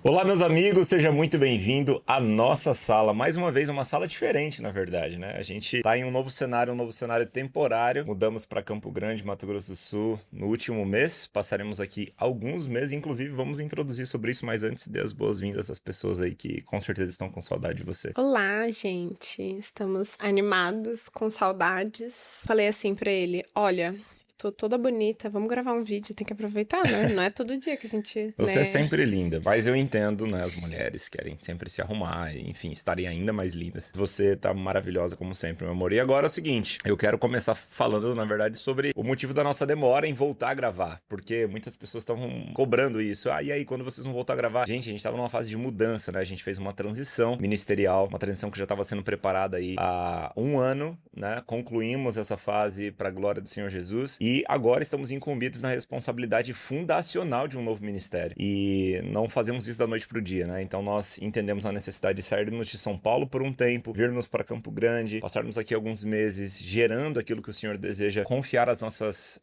Olá, meus amigos, seja muito bem-vindo à nossa sala. Mais uma vez, uma sala diferente, na verdade, né? A gente tá em um novo cenário temporário. Mudamos para Campo Grande, Mato Grosso do Sul, no último mês. Passaremos aqui alguns meses, inclusive vamos introduzir sobre isso, mas antes dê as boas-vindas às pessoas aí que com certeza estão com saudade de você. Olá, gente. Estamos animados, com saudades. Falei assim pra ele: olha, tô toda bonita, vamos gravar um vídeo, tem que aproveitar, né? Não é todo dia que a gente, Você é né? sempre linda, mas eu entendo, né? As mulheres querem sempre se arrumar, enfim, estarem ainda mais lindas. Você tá maravilhosa como sempre, meu amor. E agora é o seguinte, eu quero começar falando, na verdade, sobre o motivo da nossa demora em voltar a gravar, porque muitas pessoas estavam cobrando isso. Ah, e aí, quando vocês vão voltar a gravar? Gente, a gente tava numa fase de mudança, né? A gente fez uma transição ministerial, uma transição que já estava sendo preparada aí há um ano, né? Concluímos essa fase para a glória do Senhor Jesus e agora estamos incumbidos na responsabilidade fundacional de um novo ministério. E não fazemos isso da noite pro dia, né? Então nós entendemos a necessidade de sairmos de São Paulo por um tempo, virmos para Campo Grande, passarmos aqui alguns meses gerando aquilo que o Senhor deseja confiar as nossas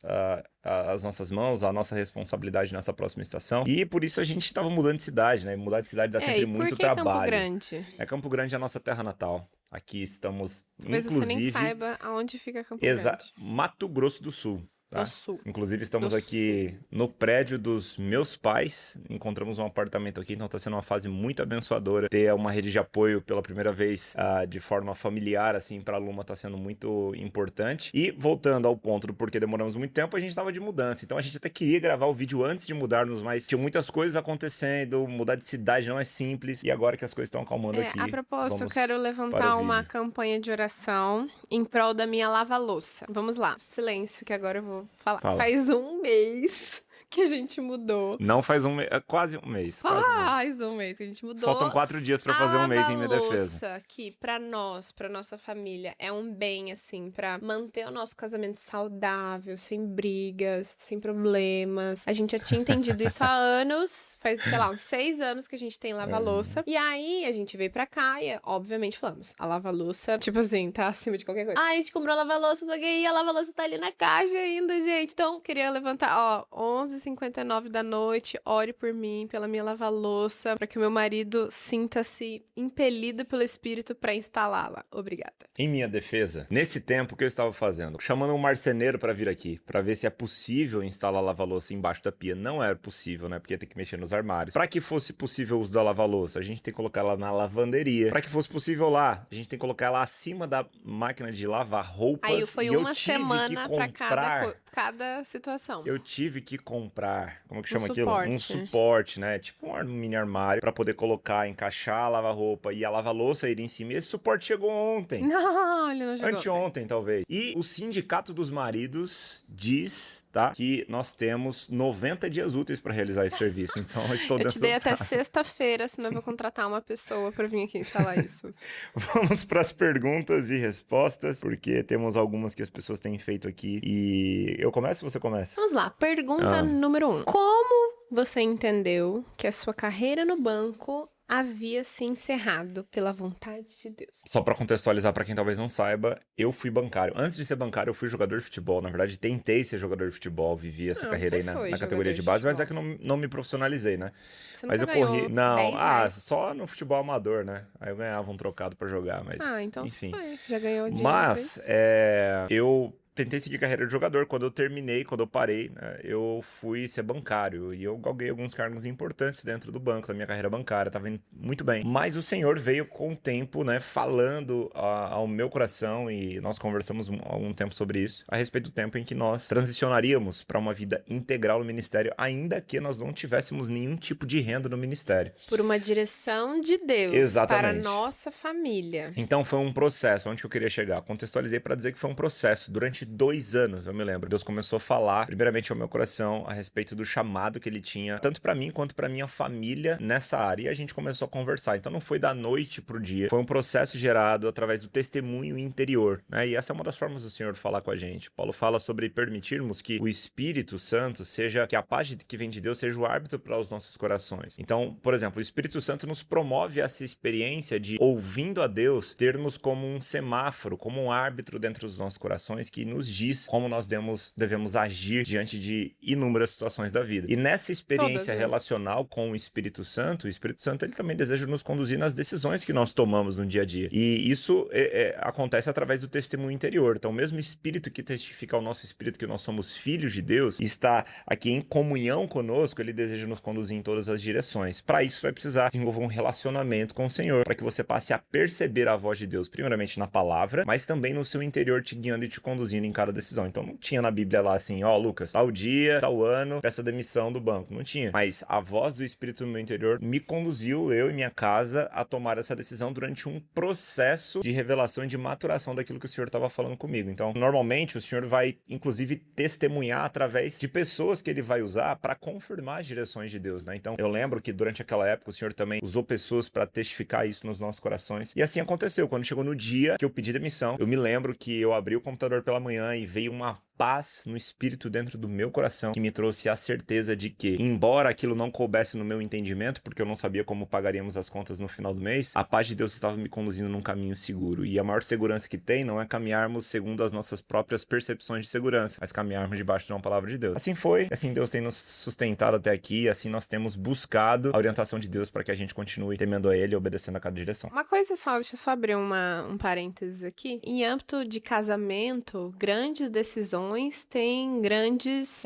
mãos, a nossa responsabilidade nessa próxima estação. E por isso a gente estava mudando de cidade, né? Mudar de cidade dá sempre E por muito que Campo trabalho. Grande? Campo Grande é a nossa terra natal. Aqui estamos, Talvez você nem inclusive, saiba aonde fica Campo Grande. Mato Grosso do Sul. No Tá? sul. Inclusive, No estamos sul. aqui no prédio dos meus pais. Encontramos um apartamento aqui, então está sendo uma fase muito abençoadora. Ter uma rede de apoio pela primeira vez de forma familiar, assim, para a Luma está sendo muito importante. E voltando ao ponto do porquê demoramos muito tempo, a gente estava de mudança. Então a gente até queria gravar o vídeo antes de mudarmos, mas tinha muitas coisas acontecendo. Mudar de cidade não é simples. E agora que as coisas estão acalmando aqui, A propósito, eu vamos quero para levantar o uma vídeo. campanha de oração em prol da minha lava-louça. Vamos lá. Silêncio, que agora eu vou falar. Fala. Faz um mês que a gente mudou. Não faz um mês, quase um mês, quase um mês. Faz um mês que a gente Faltam mudou. 4 dias para A fazer um mês em minha defesa. lava-louça, que pra nós, pra nossa família, é um bem, assim, pra manter o nosso casamento saudável, sem brigas, sem problemas. A gente já tinha entendido isso há anos, faz, sei lá, uns 6 anos que a gente tem lava-louça. E aí, a gente veio pra cá e, obviamente, falamos, a lava-louça, tipo assim, tá acima de qualquer coisa. Ah, a gente comprou a lava-louça, só que aí a lava-louça tá ali na caixa ainda, gente. Então, queria levantar, ó, 11h59 da noite, ore por mim, pela minha lava-louça, pra que o meu marido sinta-se impelido pelo Espírito pra instalá-la. Obrigada. Em minha defesa, nesse tempo o que eu estava fazendo? Chamando um marceneiro para vir aqui, para ver se é possível instalar lava-louça embaixo da pia. Não era possível, né? Porque ia ter que mexer nos armários. Para que fosse possível o uso da lava-louça, a gente tem que colocar ela na lavanderia. Para que fosse possível lá, a gente tem que colocar ela acima da máquina de lavar roupas. Aí foi e eu uma tive que semana pra comprar. cada situação. Eu tive que comprar, como que Um chama aquilo? Um suporte. suporte, né? Tipo um mini armário para poder colocar, encaixar a lava-roupa e a lava-louça ir em cima. E esse suporte chegou ontem. Não, ele não chegou. Anteontem, talvez. E o Sindicato dos Maridos diz, tá, que nós temos 90 dias úteis para realizar esse serviço. Então, eu estou Eu dentro te dei do até prazo. sexta-feira, senão eu vou contratar uma pessoa pra vir aqui instalar isso. Vamos para as perguntas e respostas, porque temos algumas que as pessoas têm feito aqui. E eu começo ou você começa? Vamos lá, pergunta número 1. Como você entendeu que a sua carreira no banco havia se encerrado pela vontade de Deus? Só pra contextualizar pra quem talvez não saiba, eu fui bancário. Antes de ser bancário, eu fui jogador de futebol. Na verdade, tentei ser jogador de futebol, vivi essa carreira aí na categoria de base, mas é que eu não me profissionalizei, né? Você Mas nunca eu corri. ganhou Não, 10 reais? só no futebol amador, né? Aí eu ganhava um trocado pra jogar, mas. Então enfim. você já ganhou dinheiro Mas, depois? eu tentei seguir carreira de jogador. Quando eu parei, né, eu fui ser bancário. E eu galguei alguns cargos importantes dentro do banco, da minha carreira bancária. Tava indo muito bem. Mas o Senhor veio com o tempo, né, falando ao meu coração, e nós conversamos há algum tempo sobre isso, a respeito do tempo em que nós transicionaríamos para uma vida integral no ministério, ainda que nós não tivéssemos nenhum tipo de renda no ministério. Por uma direção de Deus. Exatamente. Para nossa família. Então foi um processo. Onde que eu queria chegar? Contextualizei para dizer que foi um processo. Durante 2 anos, eu me lembro, Deus começou a falar, primeiramente ao meu coração, a respeito do chamado que ele tinha, tanto para mim quanto para minha família nessa área. E a gente começou a conversar. Então não foi da noite pro dia. Foi um processo gerado através do testemunho interior, né? E essa é uma das formas do Senhor falar com a gente. Paulo fala sobre permitirmos que o Espírito Santo que a paz que vem de Deus seja o árbitro para os nossos corações. Então, por exemplo, o Espírito Santo nos promove essa experiência de, ouvindo a Deus, termos como um semáforo, como um árbitro dentro dos nossos corações que nos nos diz como nós devemos agir diante de inúmeras situações da vida. E nessa experiência Todas, né? relacional com o Espírito Santo ele também deseja nos conduzir nas decisões que nós tomamos no dia a dia. E isso acontece através do testemunho interior. Então, o mesmo Espírito que testifica ao nosso espírito que nós somos filhos de Deus, e está aqui em comunhão conosco, ele deseja nos conduzir em todas as direções. Para isso, vai precisar desenvolver um relacionamento com o Senhor, para que você passe a perceber a voz de Deus, primeiramente na palavra, mas também no seu interior, te guiando e te conduzindo em cada decisão. Então, não tinha na Bíblia lá assim, Lucas, tal dia, tal ano, peça demissão do banco. Não tinha. Mas a voz do Espírito no meu interior me conduziu, eu e minha casa, a tomar essa decisão durante um processo de revelação e de maturação daquilo que o Senhor estava falando comigo. Então, normalmente, o Senhor vai, inclusive, testemunhar através de pessoas que ele vai usar para confirmar as direções de Deus, né? Então, eu lembro que durante aquela época, o Senhor também usou pessoas para testificar isso nos nossos corações. E assim aconteceu. Quando chegou no dia que eu pedi demissão, eu me lembro que eu abri o computador pela manhã e veio uma paz no espírito dentro do meu coração que me trouxe a certeza de que, embora aquilo não coubesse no meu entendimento, porque eu não sabia como pagaríamos as contas no final do mês, a paz de Deus estava me conduzindo num caminho seguro. E a maior segurança que tem não é caminharmos segundo as nossas próprias percepções de segurança, mas caminharmos debaixo de uma palavra de Deus. Assim foi, assim Deus tem nos sustentado até aqui, assim nós temos buscado a orientação de Deus para que a gente continue temendo a Ele e obedecendo a cada direção. Uma coisa só, deixa eu só abrir um parênteses aqui. Em âmbito de casamento, grandes decisões têm grandes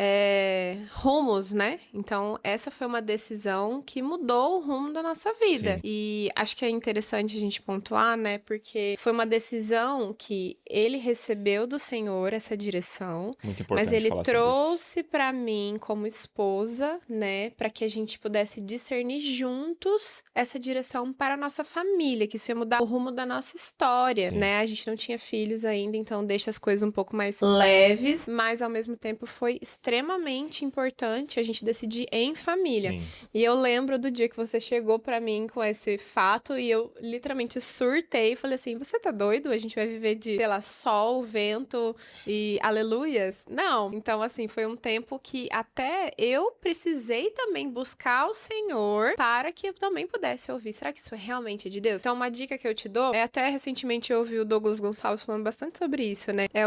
rumos, né? Então, essa foi uma decisão que mudou o rumo da nossa vida. Sim. E acho que é interessante a gente pontuar, né? Porque foi uma decisão que ele recebeu do Senhor, essa direção. Muito importante Mas ele falar sobre isso. trouxe pra mim como esposa, né? Pra que a gente pudesse discernir juntos essa direção para a nossa família, que isso ia mudar o rumo da nossa história, Sim. né? A gente não tinha filhos ainda, então deixa as coisas um pouco mais leves, mas ao mesmo tempo foi extremamente importante a gente decidir em família. Sim. E eu lembro do dia que você chegou pra mim com esse fato e eu literalmente surtei e falei assim, você tá doido? A gente vai viver de, sei lá, sol, vento e aleluias? Não. Então, assim, foi um tempo que até eu precisei também buscar o Senhor para que eu também pudesse ouvir. Será que isso realmente é de Deus? Então, uma dica que eu te dou é até recentemente eu ouvi o Douglas Gonçalves falando bastante sobre isso, né? É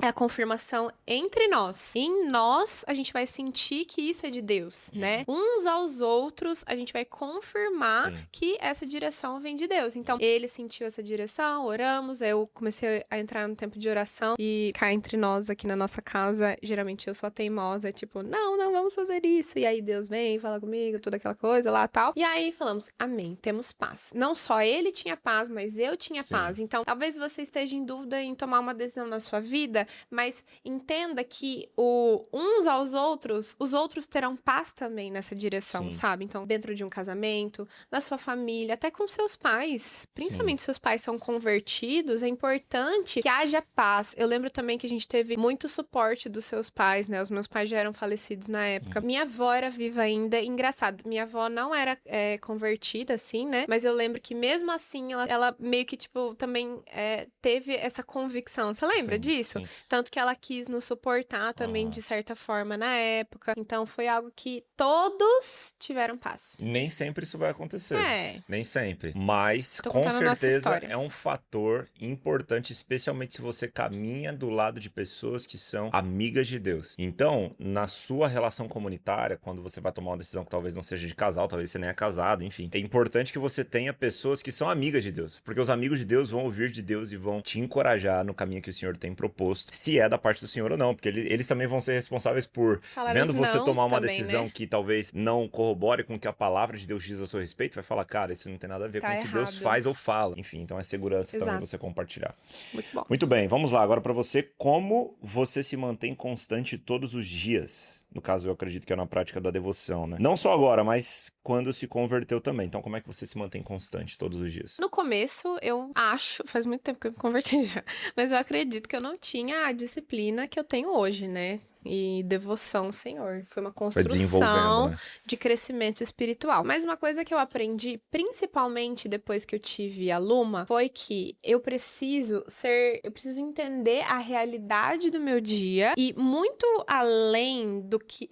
a confirmação entre nós. Em nós, a gente vai sentir que isso é de Deus, né? Uns aos outros, a gente vai confirmar Sim. que essa direção vem de Deus. Então, ele sentiu essa direção, oramos, eu comecei a entrar no tempo de oração e cá entre nós, aqui na nossa casa, geralmente eu sou a teimosa, tipo, não, vamos fazer isso. E aí Deus vem, fala comigo, toda aquela coisa lá, tal. E aí falamos, amém, temos paz. Não só ele tinha paz, mas eu tinha Sim. paz. Então, talvez você esteja em dúvida em tomar uma decisão na sua vida, mas entenda que uns aos outros, os outros terão paz também nessa direção, Sim. sabe? Então, dentro de um casamento, na sua família, até com seus pais, principalmente se seus pais são convertidos, é importante que haja paz. Eu lembro também que a gente teve muito suporte dos seus pais, né? Os meus pais já eram falecidos na época. Minha avó era viva ainda, engraçado, minha avó não era convertida, assim, né? Mas eu lembro que mesmo assim, ela meio que, tipo, também teve essa convicção. Você lembra Sim, disso? sim. Tanto que ela quis nos suportar também, de certa forma, na época. Então, foi algo que todos tiveram paz. Nem sempre isso vai acontecer. É. Nem sempre. Mas, Tô com contando a nossa certeza, história. é um fator importante, especialmente se você caminha do lado de pessoas que são amigas de Deus. Então, na sua relação comunitária, quando você vai tomar uma decisão que talvez não seja de casal, talvez você nem é casado, enfim, é importante que você tenha pessoas que são amigas de Deus. Porque os amigos de Deus vão ouvir de Deus e vão te encorajar no caminho que o Senhor tem proposto, se é da parte do Senhor ou não. Porque eles também vão ser responsáveis por, Falar vendo os você nãos tomar uma também, decisão né? que talvez não corrobore com o que a palavra de Deus diz a seu respeito, vai falar, cara, isso não tem nada a ver Tá com o que Deus errado. faz ou fala. Enfim, então é segurança também Exato. você compartilhar. Muito bom. Muito bem, vamos lá. Agora para você, como você se mantém constante todos os dias? No caso, eu acredito que é na prática da devoção, né? Não só agora, mas quando se converteu também. Então, como é que você se mantém constante todos os dias? No começo, eu acho, faz muito tempo que eu me converti já, mas eu acredito que eu não tinha a disciplina que eu tenho hoje, né? e devoção ao Senhor. Foi uma Vai desenvolvendo, construção né? de crescimento espiritual. Mas uma coisa que eu aprendi, principalmente depois que eu tive a Luma, foi que eu preciso entender a realidade do meu dia e muito além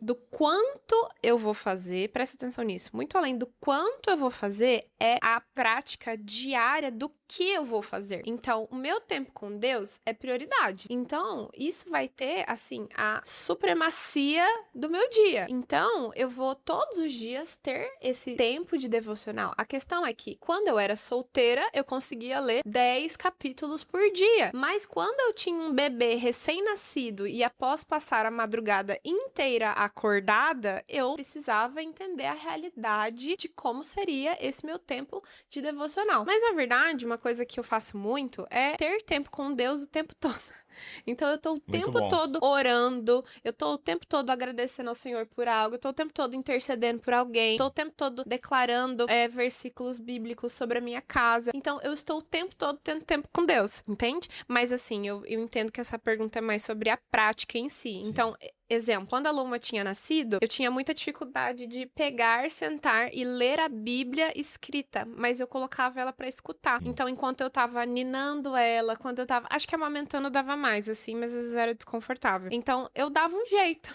do quanto eu vou fazer, presta atenção nisso, muito além do quanto eu vou fazer é a prática diária do que eu vou fazer. Então, o meu tempo com Deus é prioridade. Então, isso vai ter, assim, a supremacia do meu dia. Então, eu vou todos os dias ter esse tempo de devocional. A questão é que, quando eu era solteira, eu conseguia ler 10 capítulos por dia. Mas quando eu tinha um bebê recém-nascido e após passar a madrugada inteira acordada, eu precisava entender a realidade de como seria esse meu tempo de devocional. Mas, na verdade, uma coisa que eu faço muito é ter tempo com Deus o tempo todo. Então, eu tô o Muito tempo bom. todo orando, eu tô o tempo todo agradecendo ao Senhor por algo, eu tô o tempo todo intercedendo por alguém, tô o tempo todo declarando versículos bíblicos sobre a minha casa. Então, eu estou o tempo todo tendo tempo com Deus, entende? Mas, assim, eu entendo que essa pergunta é mais sobre a prática em si. Sim. Então, exemplo, quando a Luma tinha nascido, eu tinha muita dificuldade de pegar, sentar e ler a Bíblia escrita, mas eu colocava ela pra escutar. Então, enquanto eu tava ninando ela, quando eu tava... Acho que amamentando dava mais, assim, mas às vezes era desconfortável. Então, eu dava um jeito.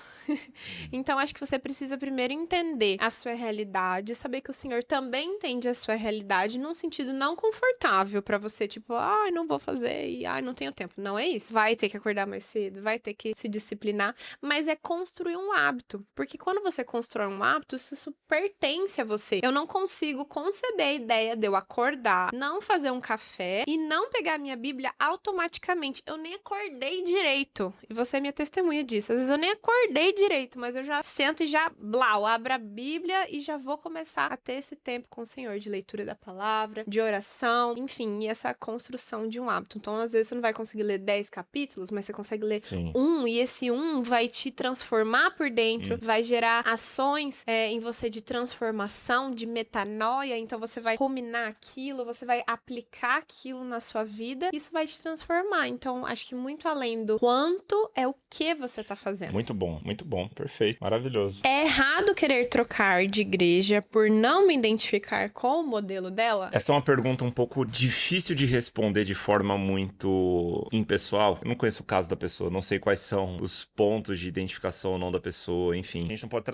Então, acho que você precisa primeiro entender a sua realidade, saber que o Senhor também entende a sua realidade num sentido não confortável pra você, tipo, ai, não vou fazer e ai, não tenho tempo. Não é isso. Vai ter que acordar mais cedo, vai ter que se disciplinar, mas é construir um hábito. Porque quando você constrói um hábito, isso pertence a você. Eu não consigo conceber a ideia de eu acordar, não fazer um café e não pegar a minha Bíblia automaticamente. Eu nem acordei direito. E você é minha testemunha disso. Às vezes eu nem acordei direito, mas eu já sento e já, blau, abro a Bíblia e já vou começar a ter esse tempo com o Senhor, de leitura da palavra, de oração, enfim, e essa construção de um hábito. Então, às vezes você não vai conseguir ler 10 capítulos, mas você consegue ler Sim. e esse vai te transformar por dentro, vai gerar ações em você de transformação, de metanoia, então você vai ruminar aquilo, você vai aplicar aquilo na sua vida, isso vai te transformar. Então, acho que muito além do quanto é o que você tá fazendo. Muito bom, perfeito, maravilhoso. É errado querer trocar de igreja por não me identificar com o modelo dela? Essa é uma pergunta um pouco difícil de responder de forma muito impessoal. Eu não conheço o caso da pessoa, não sei quais são os pontos de identificação ou não da pessoa, enfim. A gente não pode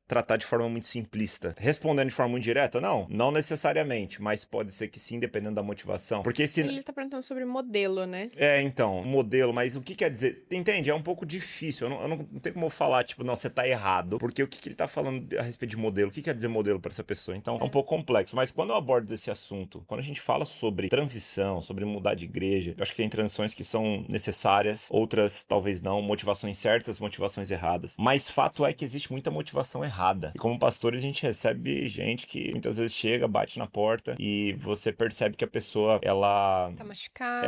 tratar de forma muito simplista. Respondendo de forma muito direta, não necessariamente, mas pode ser que sim, dependendo da motivação. Porque se... Ele tá perguntando sobre modelo, né? Então, modelo, mas o que quer dizer? Entende? É um pouco difícil. Eu não tenho como eu falar, tipo, não, você tá errado. Porque o que ele tá falando a respeito de modelo? O que quer dizer modelo pra essa pessoa? Então, é um pouco complexo. Mas quando eu abordo esse assunto, quando a gente fala sobre transição, sobre mudar de igreja, eu acho que tem transições que são necessárias, outras talvez não, motivações certas, motivações erradas. Mas fato é que existe muita motivação errada. E como pastores, a gente recebe gente que muitas vezes chega, bate na porta e você percebe que a pessoa, ela... Tá machucada.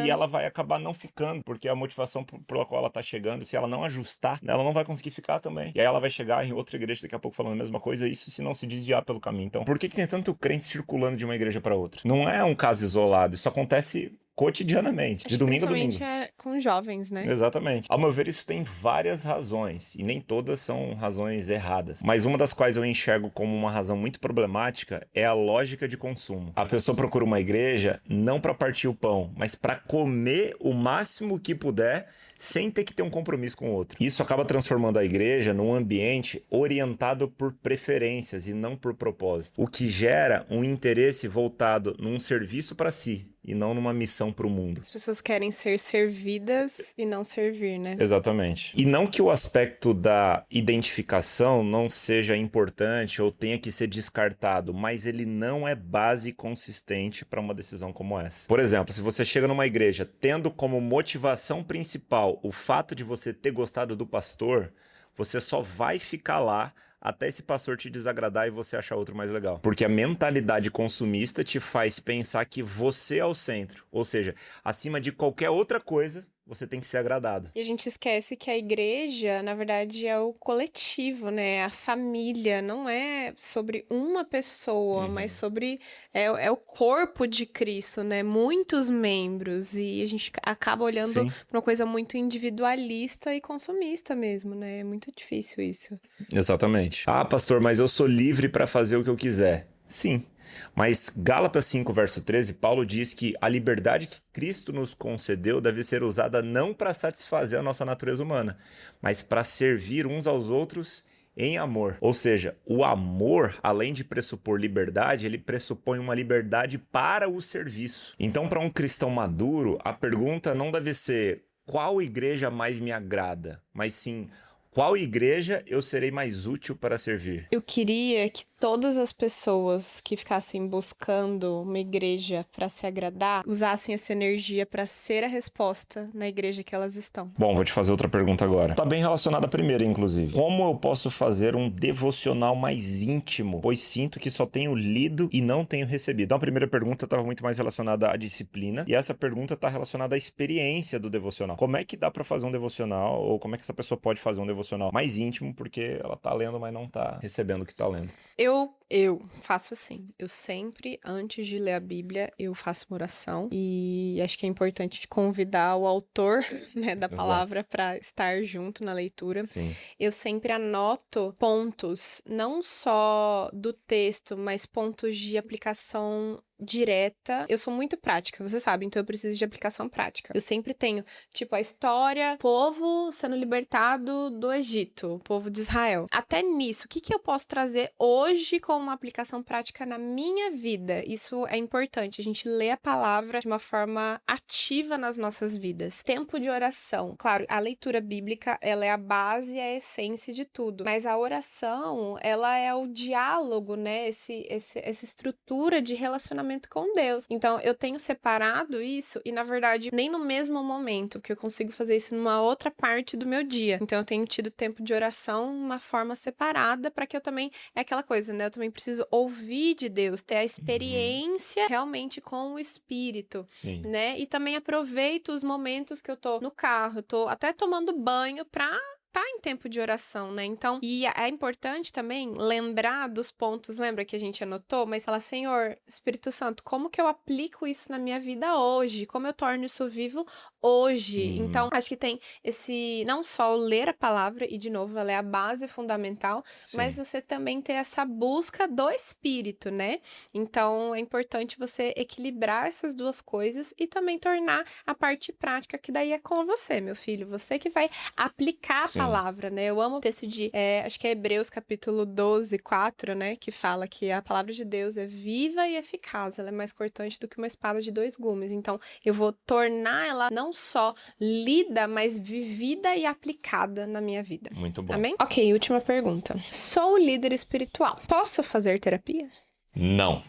E ela vai acabar não ficando, porque a motivação pela qual ela tá chegando, se ela não ajustar, ela não vai conseguir ficar também. E aí ela vai chegar em outra igreja daqui a pouco falando a mesma coisa, isso se não se desviar pelo caminho. Então, por que tem tanto crente circulando de uma igreja para outra? Não é um caso isolado, isso acontece cotidianamente, de domingo a domingo. Principalmente com jovens, né? Exatamente. Ao meu ver, isso tem várias razões, e nem todas são razões erradas. Mas uma das quais eu enxergo como uma razão muito problemática é a lógica de consumo. A pessoa procura uma igreja não para partir o pão, mas para comer o máximo que puder, sem ter que ter um compromisso com o outro. Isso acaba transformando a igreja num ambiente orientado por preferências e não por propósito, o que gera um interesse voltado num serviço para si e não numa missão para o mundo. As pessoas querem ser servidas e não servir, né? Exatamente. E não que o aspecto da identificação não seja importante ou tenha que ser descartado, mas ele não é base consistente para uma decisão como essa. Por exemplo, se você chega numa igreja tendo como motivação principal o fato de você ter gostado do pastor, você só vai ficar lá até esse pastor te desagradar e você achar outro mais legal. Porque a mentalidade consumista te faz pensar que você é o centro. Ou seja, acima de qualquer outra coisa, você tem que ser agradado. E a gente esquece que a igreja, na verdade, é o coletivo, né? A família, não é sobre uma pessoa, mas sobre... É o corpo de Cristo, né? Muitos membros. E a gente acaba olhando Sim. pra uma coisa muito individualista e consumista mesmo, né? É muito difícil isso. Exatamente. Ah, pastor, mas eu sou livre para fazer o que eu quiser. Sim. Mas Gálatas 5, verso 13, Paulo diz que a liberdade que Cristo nos concedeu deve ser usada não para satisfazer a nossa natureza humana, mas para servir uns aos outros em amor. Ou seja, o amor, além de pressupor liberdade, ele pressupõe uma liberdade para o serviço. Então, para um cristão maduro, a pergunta não deve ser qual igreja mais me agrada, mas sim qual igreja eu serei mais útil para servir. Eu queria que todas as pessoas que ficassem buscando uma igreja para se agradar usassem essa energia para ser a resposta na igreja que elas estão. Bom, vou te fazer outra pergunta agora. Tá bem relacionada à primeira, inclusive. Como eu posso fazer um devocional mais íntimo, pois sinto que só tenho lido e não tenho recebido? Então, a primeira pergunta estava muito mais relacionada à disciplina, e essa pergunta está relacionada à experiência do devocional. Como é que dá para fazer um devocional, ou como é que essa pessoa pode fazer um devocional mais íntimo, porque ela tá lendo, mas não tá recebendo o que tá lendo? Eu faço assim. Eu sempre, antes de ler a Bíblia, eu faço uma oração. E acho que é importante convidar o autor, né, da palavra para estar junto na leitura. Sim. Eu sempre anoto pontos, não só do texto, mas pontos de aplicação direta. Eu sou muito prática, você sabe, então eu preciso de aplicação prática. Eu sempre tenho, tipo, a história, povo sendo libertado do Egito, o povo de Israel. Até nisso, o que eu posso trazer hoje como uma aplicação prática na minha vida? Isso é importante, a gente lê a palavra de uma forma ativa nas nossas vidas. Tempo de oração. Claro, a leitura bíblica, ela é a base e a essência de tudo, mas a oração, ela é o diálogo, né? Essa estrutura de relacionamento com Deus. Então, eu tenho separado isso e, na verdade, nem no mesmo momento, porque eu consigo fazer isso numa outra parte do meu dia. Então, eu tenho tido tempo de oração de uma forma separada para que eu também... É aquela coisa, né? Eu também preciso ouvir de Deus, ter a experiência realmente com o Espírito, Sim. né? E também aproveito os momentos que eu tô no carro, eu tô até tomando banho pra tá em tempo de oração, né? Então, e é importante também lembrar dos pontos, lembra que a gente anotou? Mas falar, Senhor, Espírito Santo, como que eu aplico isso na minha vida hoje? Como eu torno isso vivo hoje? Então, acho que tem esse, não só o ler a palavra, e de novo, ela é a base fundamental, mas você também ter essa busca do Espírito, né? Então, é importante você equilibrar essas duas coisas e também tornar a parte prática, que daí é com você, meu filho. Você que vai aplicar a palavra, né? Eu amo o texto de, acho que é Hebreus capítulo 12, 4, né? Que fala que a palavra de Deus é viva e eficaz. Ela é mais cortante do que uma espada de 2 gumes. Então, eu vou tornar ela não só lida, mas vivida e aplicada na minha vida. Muito bom. Amém? Ok, última pergunta. Sou líder espiritual. Posso fazer terapia? Não.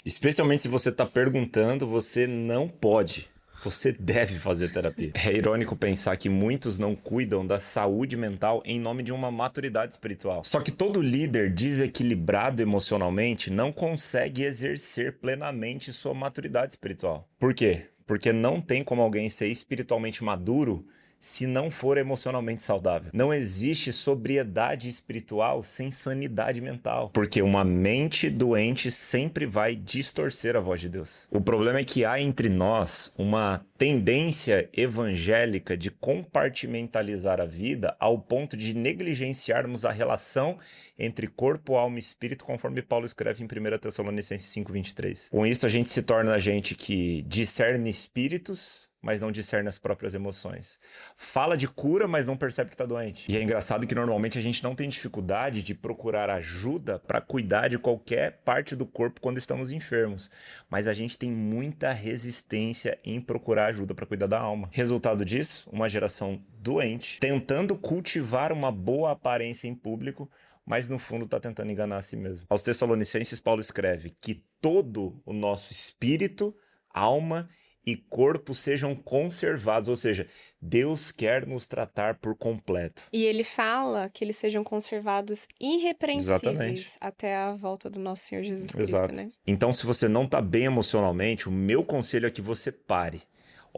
Especialmente se você tá perguntando, você não pode. Você deve fazer terapia. É irônico pensar que muitos não cuidam da saúde mental em nome de uma maturidade espiritual. Só que todo líder desequilibrado emocionalmente não consegue exercer plenamente sua maturidade espiritual. Por quê? Porque não tem como alguém ser espiritualmente maduro se não for emocionalmente saudável. Não existe sobriedade espiritual sem sanidade mental, porque uma mente doente sempre vai distorcer a voz de Deus. O problema é que há entre nós uma tendência evangélica de compartimentalizar a vida ao ponto de negligenciarmos a relação entre corpo, alma e espírito, conforme Paulo escreve em 1 Tessalonicenses 5:23. Com isso, a gente se torna gente que discerne espíritos, mas não discerne as próprias emoções. Fala de cura, mas não percebe que está doente. E é engraçado que normalmente a gente não tem dificuldade de procurar ajuda para cuidar de qualquer parte do corpo quando estamos enfermos. Mas a gente tem muita resistência em procurar ajuda para cuidar da alma. Resultado disso, uma geração doente, tentando cultivar uma boa aparência em público, mas no fundo está tentando enganar a si mesmo. Aos Tessalonicenses, Paulo escreve que todo o nosso espírito, alma e corpo sejam conservados, ou seja, Deus quer nos tratar por completo. E ele fala que eles sejam conservados irrepreensíveis até a volta do nosso Senhor Jesus Cristo, né? Então, se você não está bem emocionalmente, o meu conselho é que você pare.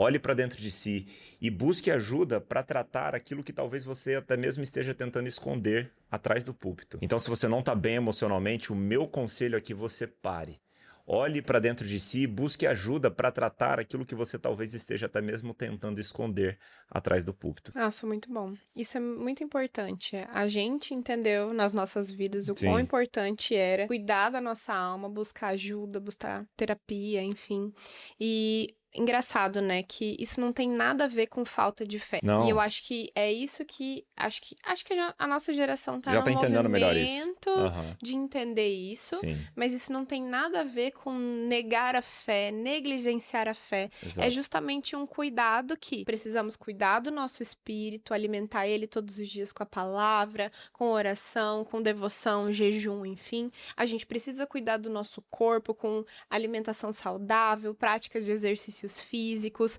Olhe para dentro de si e busque ajuda para tratar aquilo que talvez você até mesmo esteja tentando esconder atrás do púlpito. Então, se você não está bem emocionalmente, o meu conselho é que você pare. Olhe para dentro de si e busque ajuda para tratar aquilo que você talvez esteja até mesmo tentando esconder atrás do púlpito. Nossa, muito bom. Isso é muito importante. A gente entendeu nas nossas vidas o quão Sim. importante era cuidar da nossa alma, buscar ajuda, buscar terapia, enfim. E engraçado, né, que isso não tem nada a ver com falta de fé. Não. E eu acho que é isso que acho que a nossa geração tá Já no tá entendendo melhor isso. movimento Aham. de entender isso, Sim, mas isso não tem nada a ver com negar a fé, negligenciar a fé. É exato. justamente um cuidado que precisamos cuidar do nosso espírito, alimentar ele todos os dias com a palavra, com oração, com devoção, jejum, enfim. A gente precisa cuidar do nosso corpo com alimentação saudável, práticas de exercícios físicos,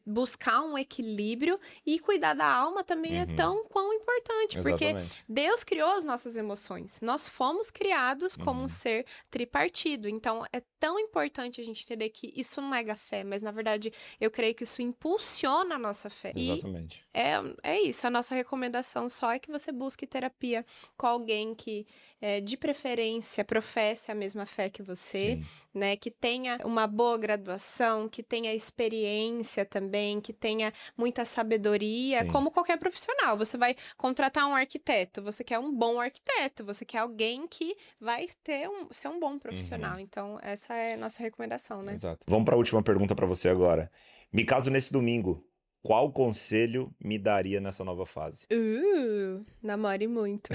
buscar um equilíbrio, e cuidar da alma também é tão quão importante, porque Exatamente. Deus criou as nossas emoções. Nós fomos criados como um ser tripartido. Então, é tão importante a gente entender que isso não nega a fé, mas, na verdade, eu creio que isso impulsiona a nossa fé. Exatamente. E é isso. A nossa recomendação só é que você busque terapia com alguém que, de preferência, professe a mesma fé que você, Sim. né? Que tenha uma boa graduação, que tenha experiência também, que tenha muita sabedoria, Sim. como qualquer profissional. Você vai contratar um arquiteto, você quer um bom arquiteto, você quer alguém que vai ser um bom profissional. Então, essa é a nossa recomendação, né? Exato. Vamos para a última pergunta para você agora. Me caso nesse domingo. Qual conselho me daria nessa nova fase? Namore muito.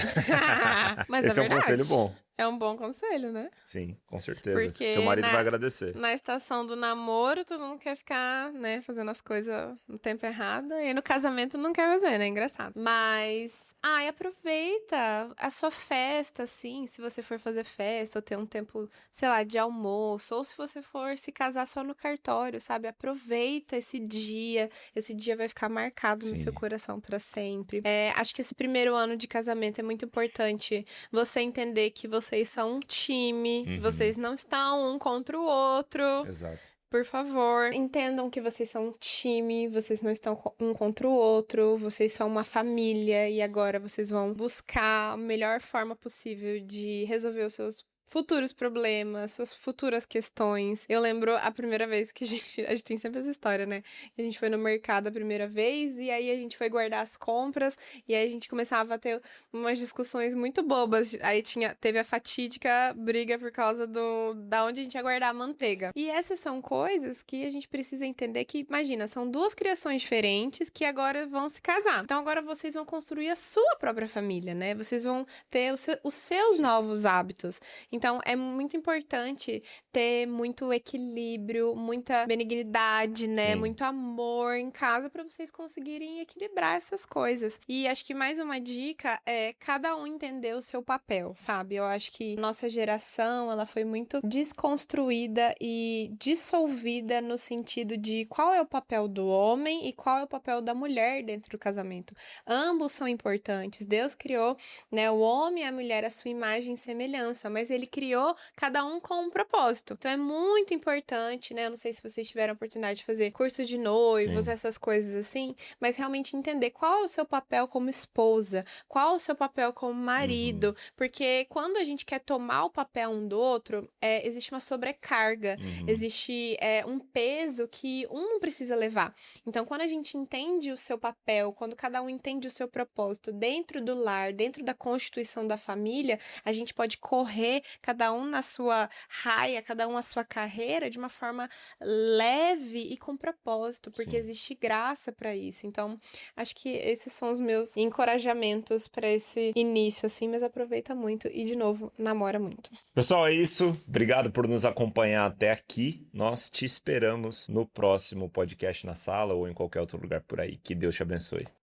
Mas Esse é é um verdade. conselho bom. É um bom conselho, né? Sim, com certeza. Porque Seu marido vai agradecer. Na estação do namoro, todo mundo quer ficar, né, fazendo as coisas no tempo errado. E no casamento não quer fazer, né? É engraçado. Mas, aproveita a sua festa, assim, se você for fazer festa, ou ter um tempo, sei lá, de almoço, ou se você for se casar só no cartório, sabe? Aproveita esse dia. Esse dia vai ficar marcado no Sim. seu coração para sempre. Acho que esse primeiro ano de casamento é muito importante você entender que vocês são um time, vocês não estão um contra o outro. Exato. Por favor, entendam que vocês são um time, vocês não estão um contra o outro, vocês são uma família, e agora vocês vão buscar a melhor forma possível de resolver os seus futuros problemas, suas futuras questões. Eu lembro a primeira vez que a gente tem sempre essa história, né? A gente foi no mercado a primeira vez, e aí a gente foi guardar as compras, e aí a gente começava a ter umas discussões muito bobas. Aí teve a fatídica briga por causa da onde a gente ia guardar a manteiga. E essas são coisas que a gente precisa entender que, imagina, são duas criações diferentes que agora vão se casar. Então agora vocês vão construir a sua própria família, né? Vocês vão ter os seus novos hábitos. Então, é muito importante ter muito equilíbrio, muita benignidade, né? Sim. Muito amor em casa para vocês conseguirem equilibrar essas coisas. E acho que mais uma dica é cada um entender o seu papel, sabe? Eu acho que nossa geração, ela foi muito desconstruída e dissolvida no sentido de qual é o papel do homem e qual é o papel da mulher dentro do casamento. Ambos são importantes. Deus criou, né, o homem e a mulher à sua imagem e semelhança, mas ele criou cada um com um propósito. Então é muito importante, né? Eu não sei se vocês tiveram a oportunidade de fazer curso de noivos, Sim. essas coisas assim, mas realmente entender qual é o seu papel como esposa, qual é o seu papel como marido, porque quando a gente quer tomar o papel um do outro, existe uma sobrecarga, existe um peso que um não precisa levar. Então, quando a gente entende o seu papel, quando cada um entende o seu propósito dentro do lar, dentro da constituição da família, a gente pode correr cada um na sua raia, cada um a sua carreira de uma forma leve e com propósito, porque existe graça para isso. Então, acho que esses são os meus encorajamentos para esse início, assim, mas aproveita muito e, de novo, namora muito. Pessoal, é isso. Obrigado por nos acompanhar até aqui. Nós te esperamos no próximo podcast na sala ou em qualquer outro lugar por aí. Que Deus te abençoe.